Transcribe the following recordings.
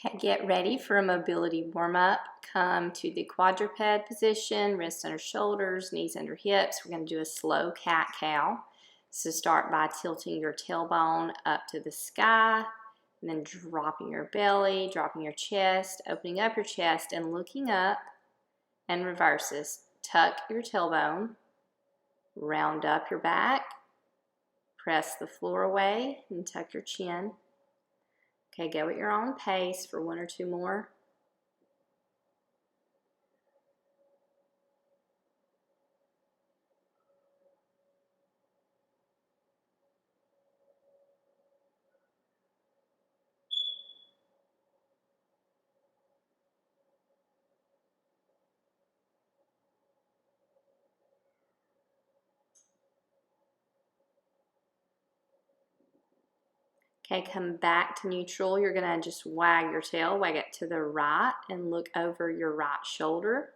Okay, get ready for a mobility warm-up. Come to the quadruped position, wrists under shoulders, knees under hips. We're going to do a slow cat-cow. So start by tilting your tailbone up to the sky, and then dropping your belly, dropping your chest, opening up your chest, and looking up, and reverses. Tuck your tailbone, round up your back, press the floor away, and tuck your chin. Okay, go at your own pace for one or two more. Okay, come back to neutral. You're going to just wag your tail, wag it to the right, and look over your right shoulder.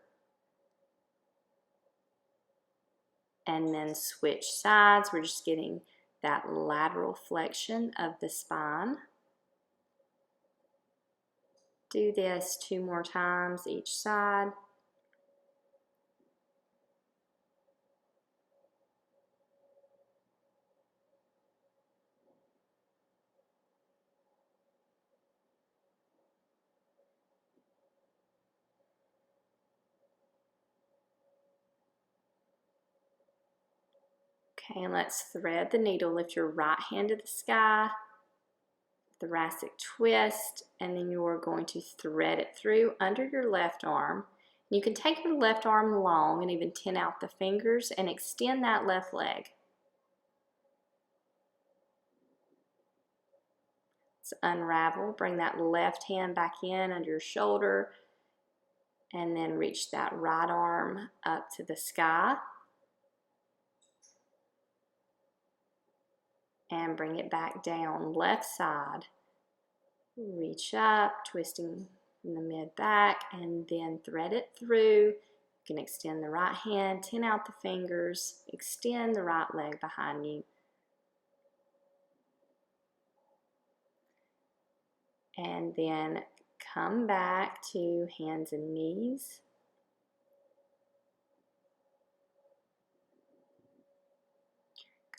And then switch sides. We're just getting that lateral flexion of the spine. Do this 2 more times each side. Okay, and let's thread the needle. Lift your right hand to the sky, thoracic twist, and then you're going to thread it through under your left arm. You can take your left arm long and even tin out the fingers and extend that left leg. Let's unravel. Bring that left hand back in under your shoulder, and then reach that right arm up to the sky. And bring it back down, left side. Reach up, twisting from the mid back, and then thread it through. You can extend the right hand, tin out the fingers, extend the right leg behind you. And then come back to hands and knees.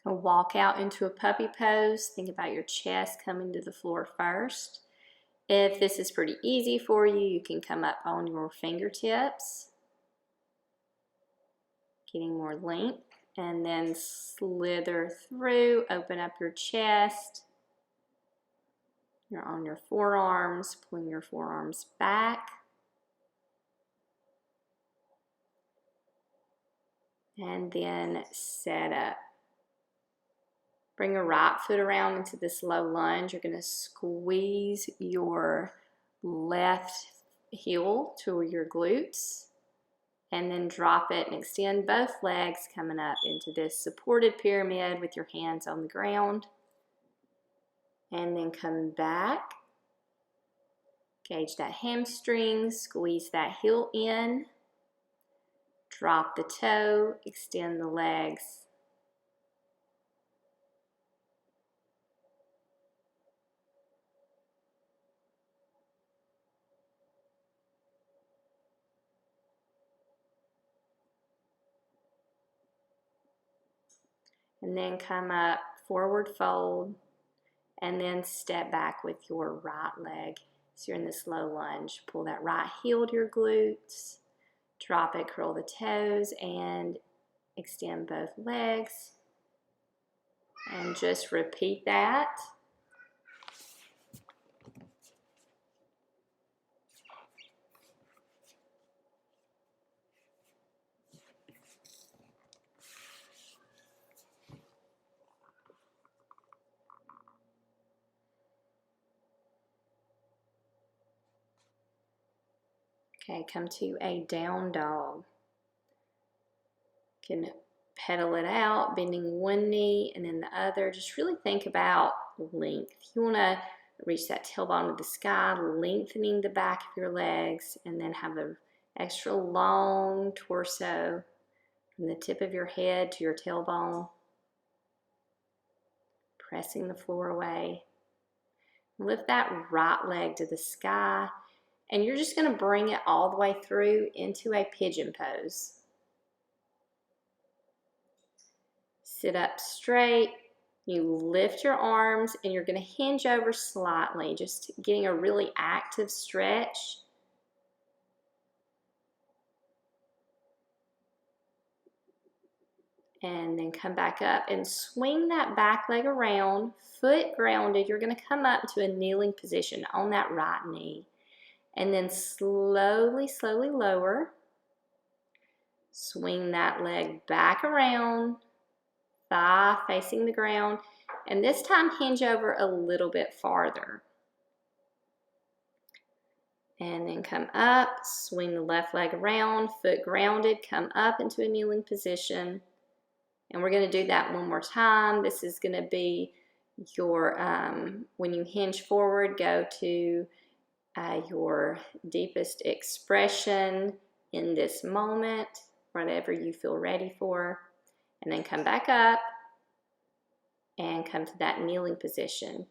Walk out into a puppy pose. Think about your chest coming to the floor first. If this is pretty easy for you, you can come up on your fingertips, getting more length, and then slither through, open up your chest. You're on your forearms, pulling your forearms back. And then set up. Bring your right foot around into this low lunge. You're going to squeeze your left heel to your glutes, and then drop it and extend both legs, coming up into this supported pyramid with your hands on the ground. And then come back. Gauge that hamstring, squeeze that heel in. Drop the toe, extend the legs. And then come up, forward fold, and then step back with your right leg. So you're in this low lunge. Pull that right heel to your glutes, drop it, curl the toes, and extend both legs. And just repeat that. Okay, come to a down dog. You can pedal it out, bending one knee and then the other. Just really think about length. You want to reach that tailbone to the sky, lengthening the back of your legs, and then have an extra long torso from the tip of your head to your tailbone, pressing the floor away. Lift that right leg to the sky, and you're just going to bring it all the way through into a pigeon pose. Sit up straight. You lift your arms, and you're going to hinge over slightly, just getting a really active stretch. And then come back up and swing that back leg around, foot grounded. You're going to come up to a kneeling position on that right knee. And then slowly, slowly lower. Swing that leg back around, thigh facing the ground. And this time hinge over a little bit farther. And then come up, swing the left leg around, foot grounded, come up into a kneeling position. And we're going to do that one more time. This is going to be your, when you hinge forward, go to your deepest expression in this moment, whatever you feel ready for. And then come back up and come to that kneeling position.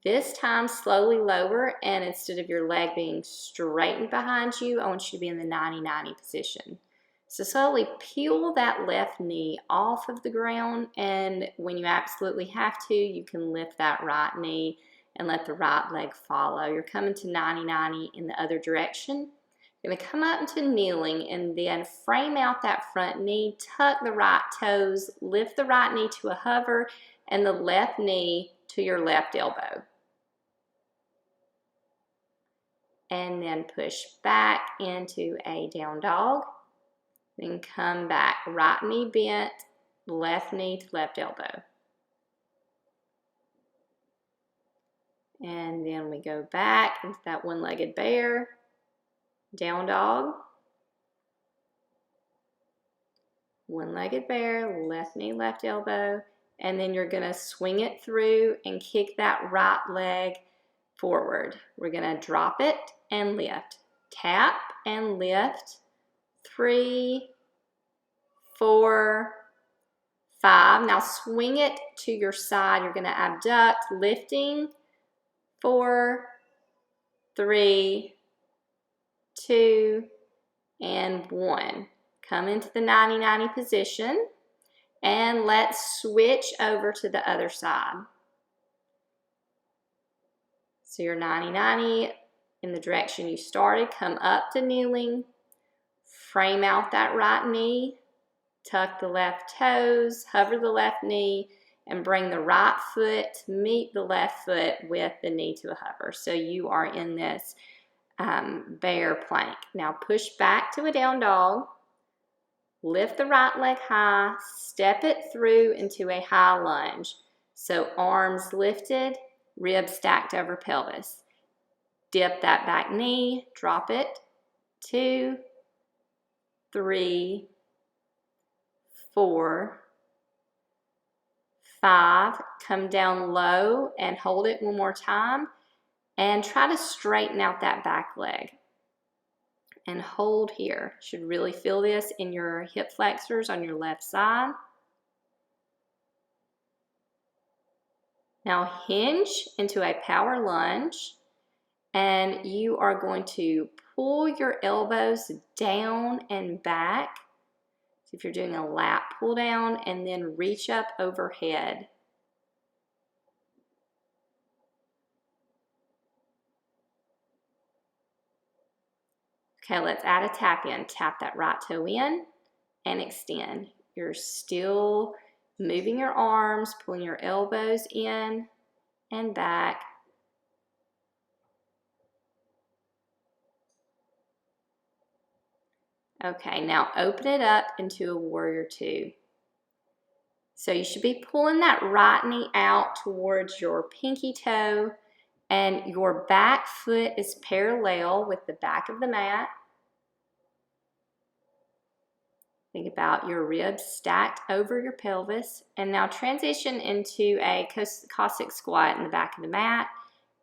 This time, slowly lower, and instead of your leg being straightened behind you, I want you to be in the 90-90 position. So slowly peel that left knee off of the ground, and when you absolutely have to, you can lift that right knee and let the right leg follow. You're coming to 90-90 in the other direction. You're going to come up into kneeling and then frame out that front knee, tuck the right toes, lift the right knee to a hover, and the left knee to your left elbow. And then push back into a down dog. Then come back, right knee bent, left knee to left elbow. And then we go back into that one-legged bear, down dog, one-legged bear, left knee, left elbow, and then you're gonna swing it through and kick that right leg forward. We're gonna drop it and lift, tap and lift, 3, 4, 5. Now swing it to your side. You're going to abduct, lifting, 4, 3, 2, and 1. Come into the 90-90 position, and let's switch over to the other side. So you're 90-90 in the direction you started. Come up to kneeling, frame out that right knee, tuck the left toes, hover the left knee, and bring the right foot to meet the left foot with the knee to a hover. So you are in this bear plank. Now push back to a down dog, lift the right leg high, step it through into a high lunge. So arms lifted, ribs stacked over pelvis. Dip that back knee, drop it, 2, 3, 4, 5, come down low and hold it one more time, and try to straighten out that back leg. And hold here. Should really feel this in your hip flexors on your left side. Now hinge into a power lunge, and you are going to pull your elbows down and back. So if you're doing a lat pull down, and then reach up overhead. Okay, let's add a tap in. Tap that right toe in and extend. You're still moving your arms, pulling your elbows in and back. Okay, now open it up into a warrior two. So you should be pulling that right knee out towards your pinky toe, and your back foot is parallel with the back of the mat. Think about your ribs stacked over your pelvis. And now transition into a Cossack squat in the back of the mat,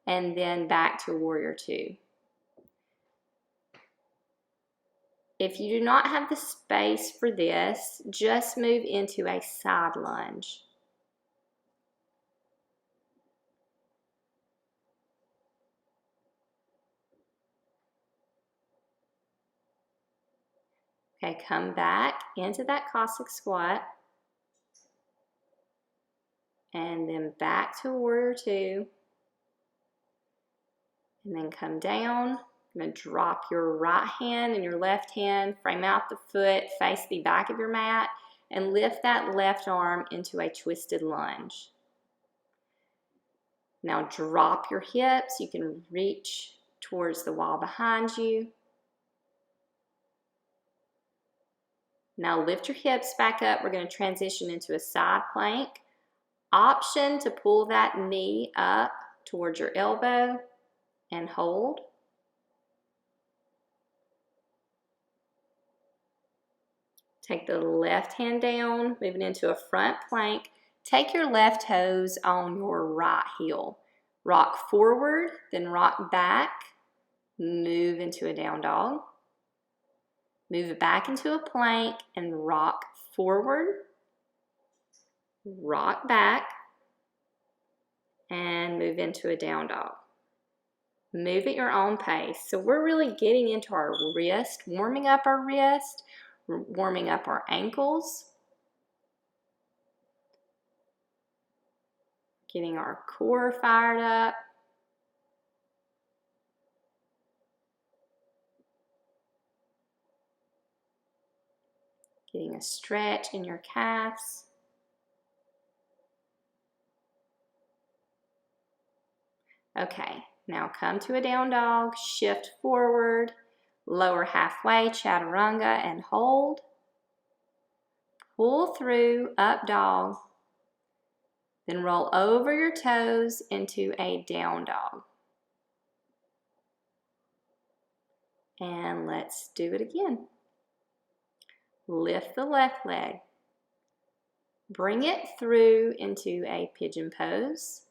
and then back to warrior two. If you do not have the space for this, just move into a side lunge. Okay, come back into that Cossack squat. And then back to warrior two. And then come down. I'm going to drop your right hand and your left hand, frame out the foot, face the back of your mat, and lift that left arm into a twisted lunge. Now drop your hips. You can reach towards the wall behind you. Now lift your hips back up. We're going to transition into a side plank. Option to pull that knee up towards your elbow and hold. Take the left hand down, moving into a front plank. Take your left toes on your right heel. Rock forward, then rock back. Move into a down dog. Move it back into a plank and rock forward. Rock back. And move into a down dog. Move at your own pace. So we're really getting into our wrist, warming up our wrist, warming up our ankles, getting our core fired up. Getting a stretch in your calves. Okay, now come to a down dog, shift forward, lower halfway, chaturanga, and hold. Pull through, up dog. Then roll over your toes into a down dog. And let's do it again. Lift the left leg. Bring it through into a pigeon pose.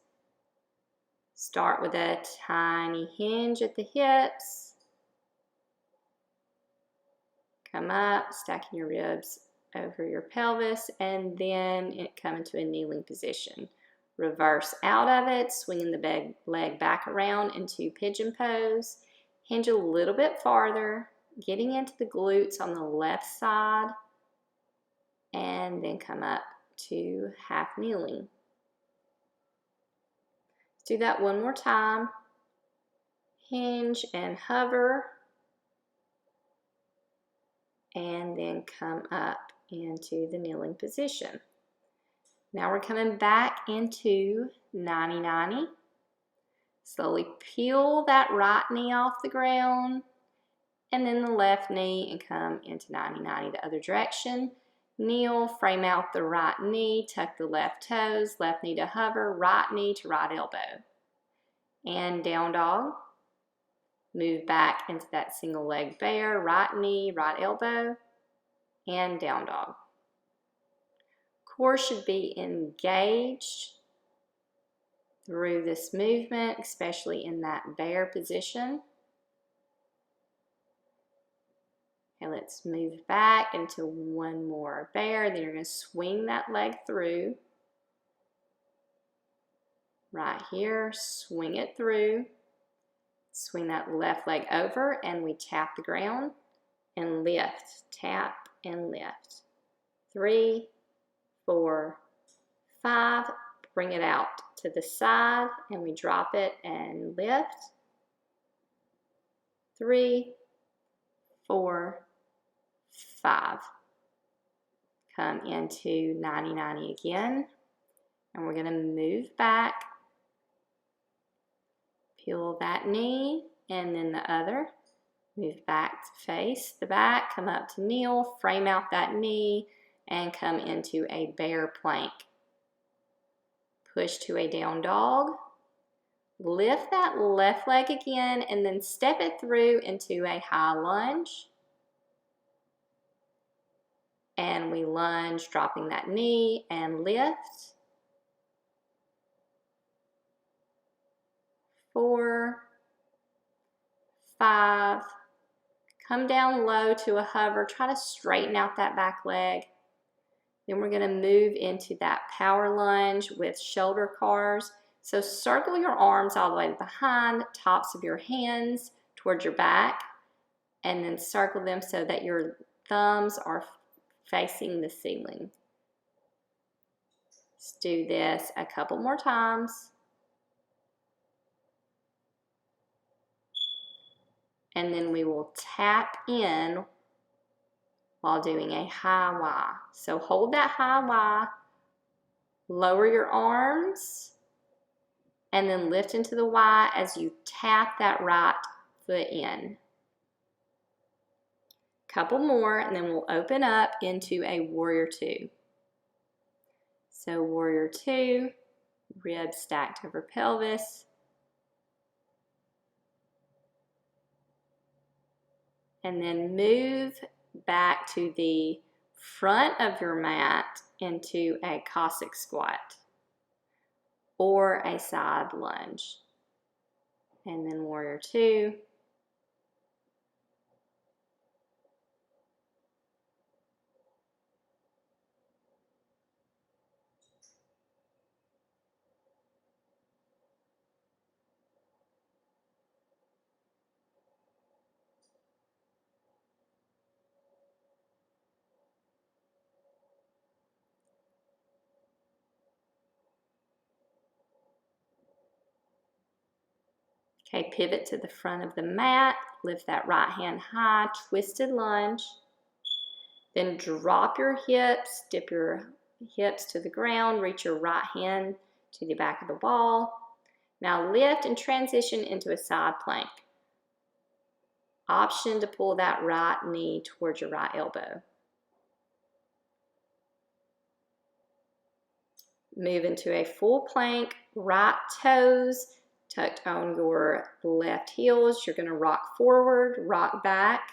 Start with a tiny hinge at the hips. Come up, stacking your ribs over your pelvis, and then come into a kneeling position. Reverse out of it, swinging the leg back around into pigeon pose. Hinge a little bit farther, getting into the glutes on the left side, and then come up to half kneeling. Let's do that one more time. Hinge and hover, and then come up into the kneeling position. Now we're coming back into 90-90. Slowly peel that right knee off the ground, and then the left knee, and come into 90-90 the other direction. Kneel, frame out the right knee, tuck the left toes, left knee to hover, right knee to right elbow. And down dog. Move back into that single leg bear, right knee, right elbow, and down dog. Core should be engaged through this movement, especially in that bear position. Okay, let's move back into one more bear. Then you're going to swing that leg through. Right here, swing it through. Swing that left leg over, and we tap the ground and lift. Tap and lift. 3, 4, 5. Bring it out to the side, and we drop it and lift. 3, 4, 5. Come into 90-90 again, and we're going to move back. Peel that knee, and then the other. Move back to face the back, come up to kneel, frame out that knee, and come into a bear plank. Push to a down dog. Lift that left leg again, and then step it through into a high lunge. And we lunge, dropping that knee, and lift. 4, 5, come down low to a hover. Try to straighten out that back leg. Then we're going to move into that power lunge with shoulder cars. So circle your arms all the way behind, tops of your hands towards your back, and then circle them so that your thumbs are facing the ceiling. Let's do this a couple more times. And then we will tap in while doing a high Y. So hold that high Y, lower your arms, and then lift into the Y as you tap that right foot in. Couple more, and then we'll open up into a warrior two. So warrior two, ribs stacked over pelvis. And then move back to the front of your mat into a Cossack squat or a side lunge. And then warrior two. Okay, pivot to the front of the mat, lift that right hand high, twisted lunge. Then drop your hips, dip your hips to the ground, reach your right hand to the back of the wall. Now lift and transition into a side plank. Option to pull that right knee towards your right elbow. Move into a full plank, right toes tucked on your left heels. You're going to rock forward, rock back,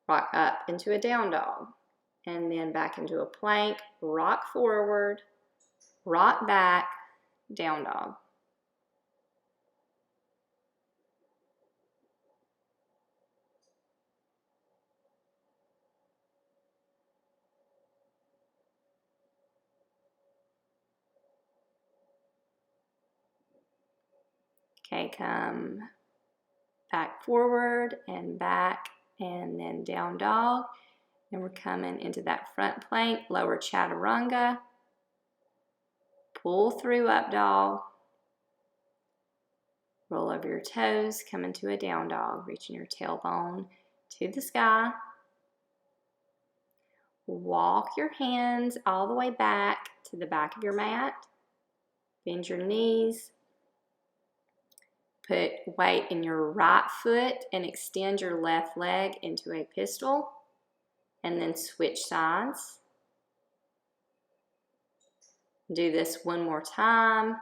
rock up into a down dog. And then back into a plank, rock forward, rock back, down dog. Okay, come back forward and back and then down dog. And we're coming into that front plank, lower chaturanga. Pull through up dog. Roll over your toes, come into a down dog, reaching your tailbone to the sky. Walk your hands all the way back to the back of your mat. Bend your knees. Put weight in your right foot and extend your left leg into a pistol. And then switch sides. Do this one more time.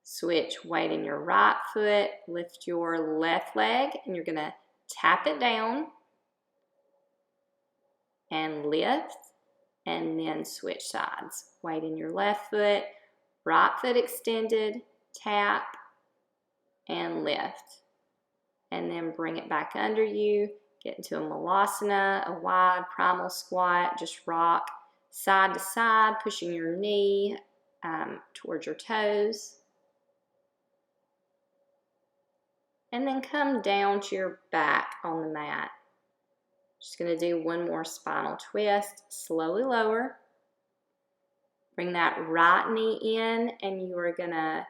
Switch weight in your right foot, lift your left leg, and you're going to tap it down and lift, and then switch sides. Weight in your left foot, right foot extended, tap, and lift. And then bring it back under you, get into a malasana, a wide primal squat, just rock side to side, pushing your knee towards your toes. And then come down to your back on the mat. Just going to do one more spinal twist. Slowly lower. Bring that right knee in, and you are going to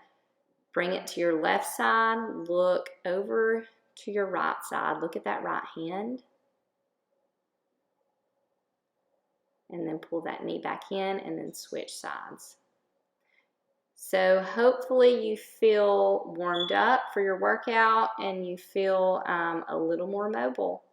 bring it to your left side. Look over to your right side. Look at that right hand. And then pull that knee back in, and then switch sides. So hopefully you feel warmed up for your workout and you feel a little more mobile.